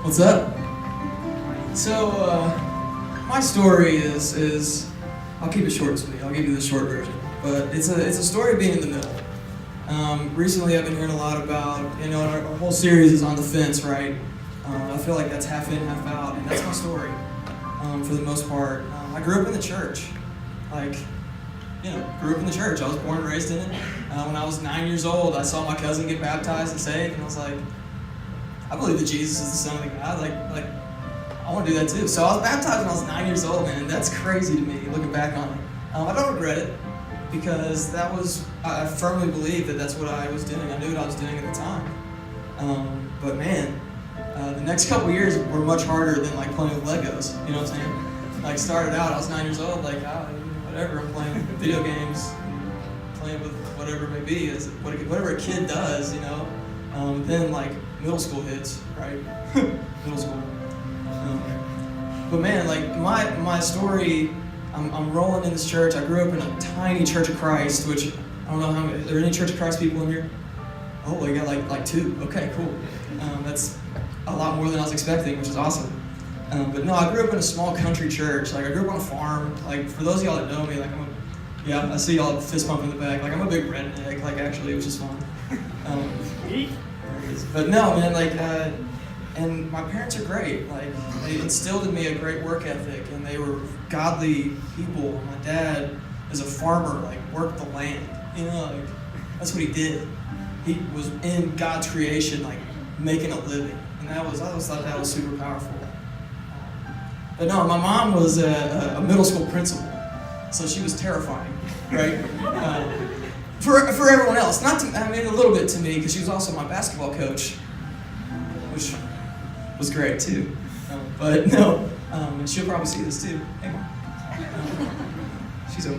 What's up? So, my story is I'll keep it short and sweet. I'll give you the short version. But it's a story of being in the middle. Recently I've been hearing a lot about, our whole series is on the fence, right? I feel like that's half in, half out, and that's my story, for the most part. I grew up in the church. Grew up in the church. I was born and raised in it. When I was 9 years old, I saw my cousin get baptized and saved, and I was like, I believe that Jesus is the Son of the God. I want to do that too. So I was baptized when I was 9 years old, man. That's crazy to me, looking back on it. I don't regret it, because I firmly believe that that's what I was doing. I knew what I was doing at the time. But man, the next couple years were much harder than playing with Legos. You know what I'm saying? Started out, I was 9 years old, whatever, I'm playing video games, playing with whatever it may be, whatever a kid does, Then middle school hits, right? Middle school. But man, my story, I'm rolling in this church. I grew up in a tiny Church of Christ, which I don't know how many, are there any Church of Christ people in here? Oh, we got like two. Okay, cool. That's a lot more than I was expecting, which is awesome. But no, I grew up in a small country church. I grew up on a farm. For those of y'all that know me, I see y'all fist pumping in the back. I'm a big redneck, actually, which is fun. But no, man, and my parents are great. They instilled in me a great work ethic, and they were godly people. My dad is a farmer, worked the land. That's what he did. He was in God's creation, making a living. And I always thought that was super powerful. But no, my mom was a middle school principal, so she was terrifying, right? For everyone else, a little bit to me, because she was also my basketball coach, which was great too. But no, and she'll probably see this too. Hey, Mom.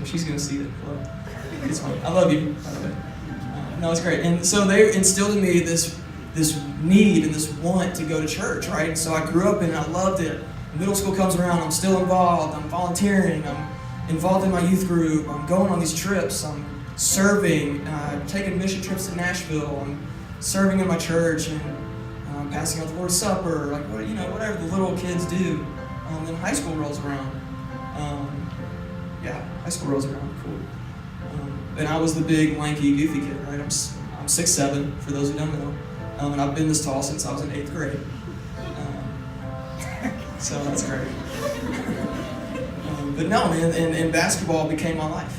She's gonna see it. Hello. It's fine. I love you, by the way. No, it's great. And so they instilled in me this need and this want to go to church, right? And so I grew up in it, I loved it. Middle school comes around, I'm still involved, I'm volunteering, I'm involved in my youth group, I'm going on these trips, I'm serving, taking mission trips to Nashville, I'm serving in my church, and passing out the Lord's Supper, whatever the little kids do. Then high school rolls around. High school rolls around, cool. And I was the big, lanky, goofy kid, right? I'm 6'7", for those who don't know. And I've been this tall since I was in 8th grade. So that's great. But no, man, and basketball became my life.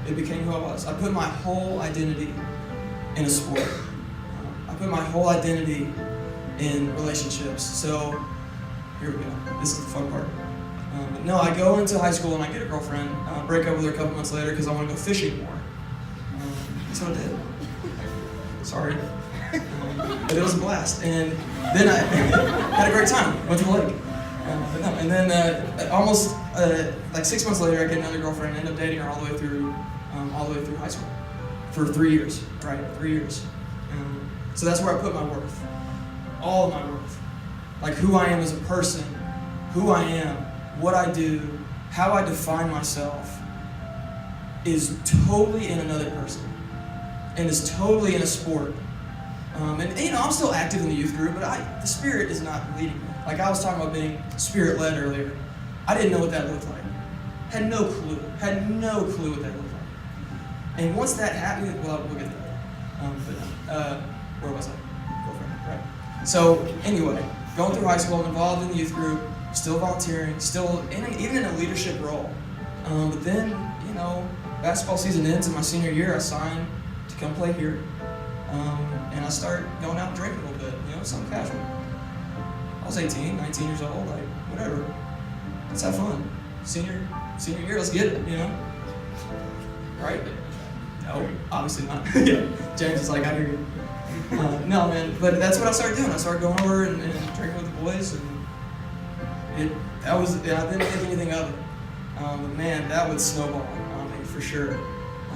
It became who I was. I put my whole identity in a sport. I put my whole identity in relationships. So here we go. This is the fun part. But no, I go into high school and I get a girlfriend. Break up with her a couple months later because I want to go fishing more. That's what I did. Sorry. But it was a blast. And then I had a great time. Went to the lake. And then almost 6 months later, I get another girlfriend and end up dating her all the way through high school for 3 years, right? 3 years. So that's where I put my worth, all of my worth, who I am as a person, who I am, what I do, how I define myself, is totally in another person, and is totally in a sport. I'm still active in the youth group, but the Spirit is not leading me. I was talking about being Spirit-led earlier. I didn't know what that looked like. Had no clue what that looked like. And once that happened, we'll get there. Where was I? Girlfriend, right? So anyway, going through high school, I'm involved in the youth group, still volunteering, even in a leadership role. But then, basketball season ends, and my senior year, I signed to come play here. And I start going out and drinking a little bit, something casual. I was 18, 19 years old, whatever. Let's have fun. Senior year, let's get it, Right? No, obviously not. Yeah. James is I hear you. No, man, but that's what I started doing. I started going over and drinking with the boys, and I didn't think anything of it. But man, that would snowball on me for sure.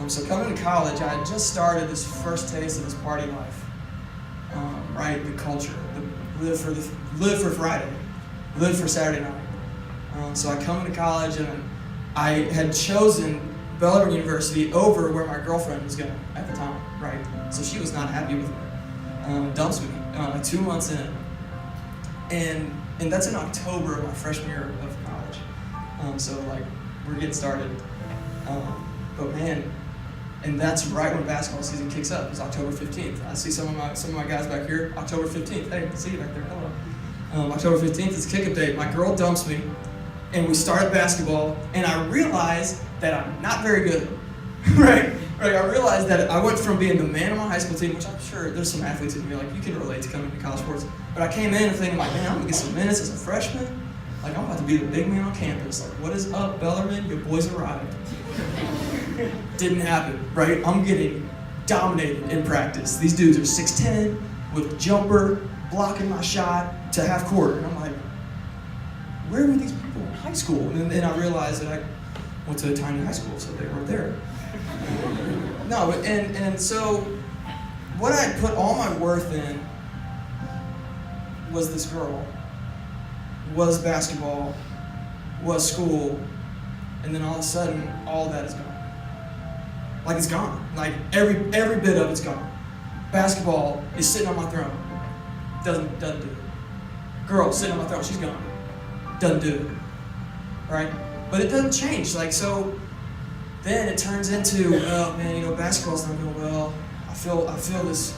So coming to college, I had just started this first taste of this party life, right? The culture, live for Friday, live for Saturday night. So I come into college, and I had chosen Bellevue University over where my girlfriend was going at the time, right? So she was not happy with me. Dumps me 2 months in. And that's in October of my freshman year of college. So like we're getting started. But man, and that's right when basketball season kicks up. It's October 15th. I see some of my guys back here. October 15th. Hey, see you back there. Hello. October 15th is kick-up day. My girl dumps me, and we start basketball, and I realize that I'm not very good. right? I realized that I went from being the man on my high school team, which I'm sure there's some athletes in here, like you can relate to coming to college sports. But I came in thinking like, man, I'm gonna get some minutes as a freshman. Like I'm about to be the big man on campus. Like, what is up, Bellarmine? Your boys arrived. Didn't happen, right? I'm getting dominated in practice. These dudes are 6'10", with a jumper, blocking my shot to half court. And I'm like, where were these people in high school? And then I realized that I went to a tiny high school, so they weren't there. No, and so what I put all my worth in was this girl, was basketball, was school, and then all of a sudden, all of that is gone. Like it's gone. Like every bit of it's gone. Basketball is sitting on my throne. Doesn't do it. Girl sitting on my throne, she's gone. Doesn't do it. Right? But it doesn't change. Like so then it turns into, oh man, basketball's not going well. I feel this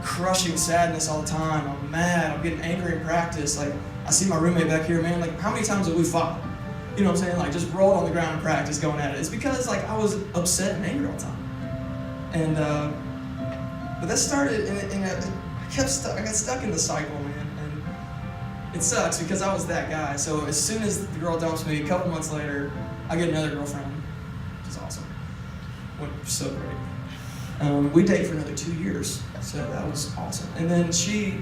crushing sadness all the time. I'm mad, I'm getting angry in practice. Like I see my roommate back here, man, like how many times have we fought? You know what I'm saying? Like just rolled on the ground in practice going at it. It's because like I was upset and angry all the time. And but that started and I got stuck in the cycle, man. And it sucks because I was that guy. So as soon as the girl dumps me, a couple months later, I get another girlfriend, which is awesome. Went so great. We dated for another 2 years, so that was awesome. And then she's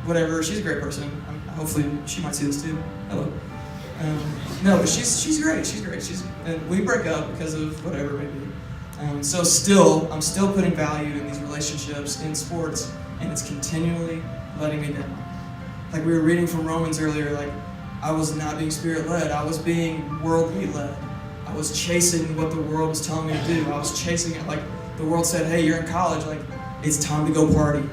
a great person. Hopefully she might see this too. Hello. No, but she's great. And we break up because of whatever it may be. So I'm still putting value in these relationships in sports, and it's continually letting me down. Like we were reading from Romans earlier, like I was not being spirit-led, I was being worldly-led. I was chasing what the world was telling me to do. I was chasing it like the world said, hey, you're in college, like it's time to go party.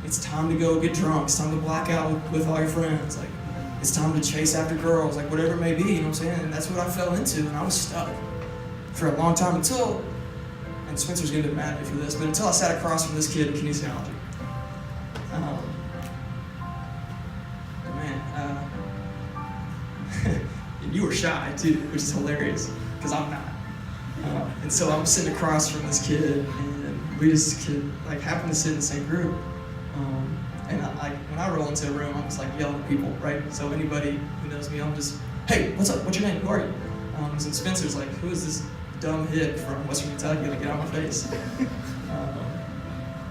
It's time to go get drunk. It's time to black out with all your friends. Like it's time to chase after girls, like whatever it may be, you know what I'm saying? And that's what I fell into, and I was stuck for a long time until, and Spencer's gonna get mad at me for this, but until I sat across from this kid in kinesiology. And you were shy too, which is hilarious, because I'm not. And so I'm sitting across from this kid, and we just happened to sit in the same group. And when I roll into a room, I'm just like yelling at people, right? So anybody who knows me, I'm just, hey, what's up? What's your name? Who are you? And Spencer's like, who is this dumb hick from Western Kentucky? Like, get out of my face.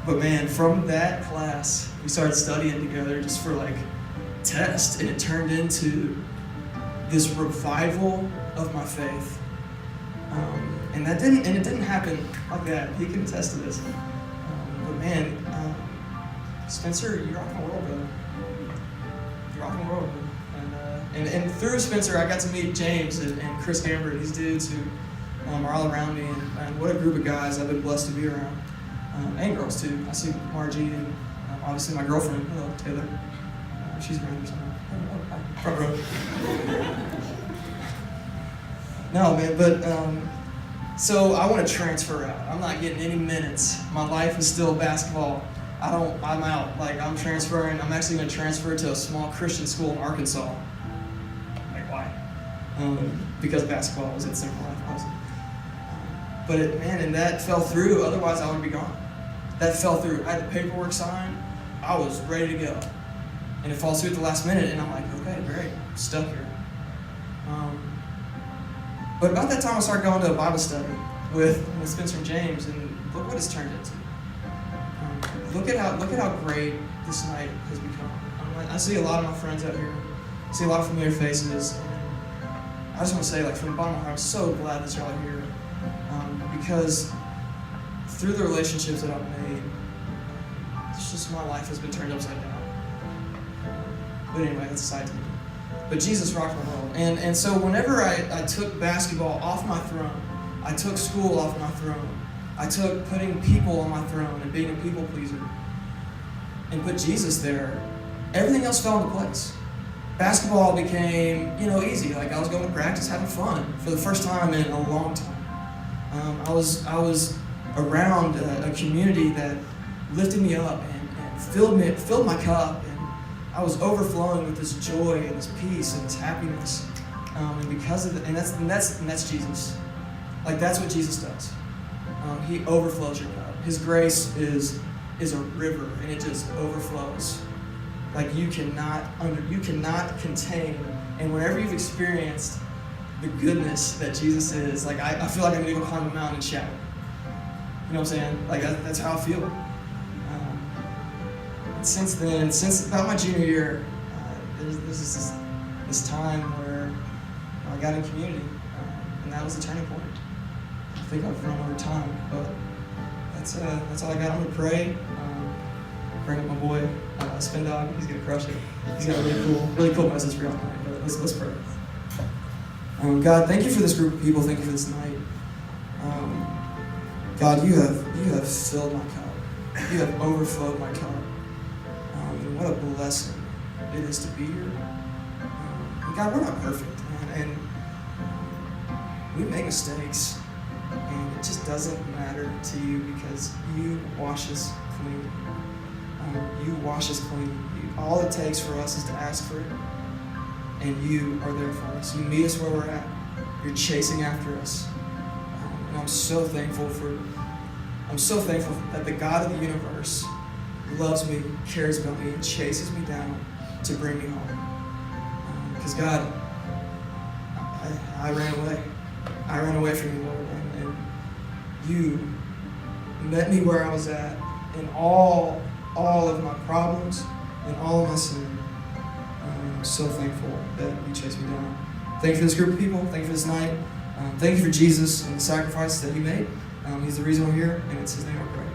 But man, from that class, we started studying together just for like test, and it turned into this revival of my faith. And it didn't happen like that. He can attest to this. But man, Spencer, you're rocking the world, brother. You're rocking the world, man. And through Spencer, I got to meet James and Chris Amber, these dudes who are all around me, and what a group of guys I've been blessed to be around. And girls too. I see Margie and obviously my girlfriend, hello, Taylor. She's around here somewhere. Front row. No, man, but so I want to transfer out. I'm not getting any minutes. My life is still basketball. I'm out. Like, I'm transferring. I'm actually going to transfer to a small Christian school in Arkansas. Like, why? Because basketball was at the center of my life. But and that fell through. Otherwise, I would be gone. That fell through. I had the paperwork signed. I was ready to go. And it falls through at the last minute, and I'm like, okay, great. I'm stuck here. But about that time, I started going to a Bible study with Spencer and James, and look what it's turned into. Look at how great this night has become. I see a lot of my friends out here. I see a lot of familiar faces. And I just want to say, like, from the bottom of my heart, I'm so glad that y'all are here. Because through the relationships that I've made, it's just my life has been turned upside down. But anyway, that's a side tangent. But Jesus rocked my world. And so whenever I took basketball off my throne, I took school off my throne, I took putting people on my throne and being a people pleaser and put Jesus there, everything else fell into place. basketball became, easy. Like I was going to practice, having fun for the first time in a long time. I was around a community that lifted me up and filled my cup, and I was overflowing with this joy and this peace and this happiness. And because of it, and that's Jesus. Like that's what Jesus does. He overflows your cup. His grace is a river, and it just overflows. Like you cannot contain. And whenever you've experienced the goodness that Jesus is, like I feel like I'm gonna go climb a mountain and shout. You know what I'm saying? Like that's how I feel. And since then, since about my junior year, there's this time where I got in community, and that was the turning point. I think I've run over time, but that's all I got. I'm gonna pray. Bring up my boy, Spin Dog. He's gonna crush it. He's got a really cool message for y'all tonight. But let's pray. God, thank you for this group of people. Thank you for this night. God, you have filled my cup. You have overflowed my cup. And what a blessing it is to be here. God, we're not perfect, man, and we make mistakes, and it just doesn't matter to you because you wash us clean. You wash us clean. All it takes for us is to ask for it, and you are there for us. You meet us where we're at. You're chasing after us, and I'm so thankful that the God of the universe loves me, cares about me, and chases me down to bring me home. Because God, I ran away. I ran away from you, Lord, and you met me where I was at in all of my problems and all of my sin. I'm so thankful that you chased me down. Thank you for this group of people. Thank you for this night. Thank you for Jesus and the sacrifice that he made. He's the reason we're here, and it's his name I pray.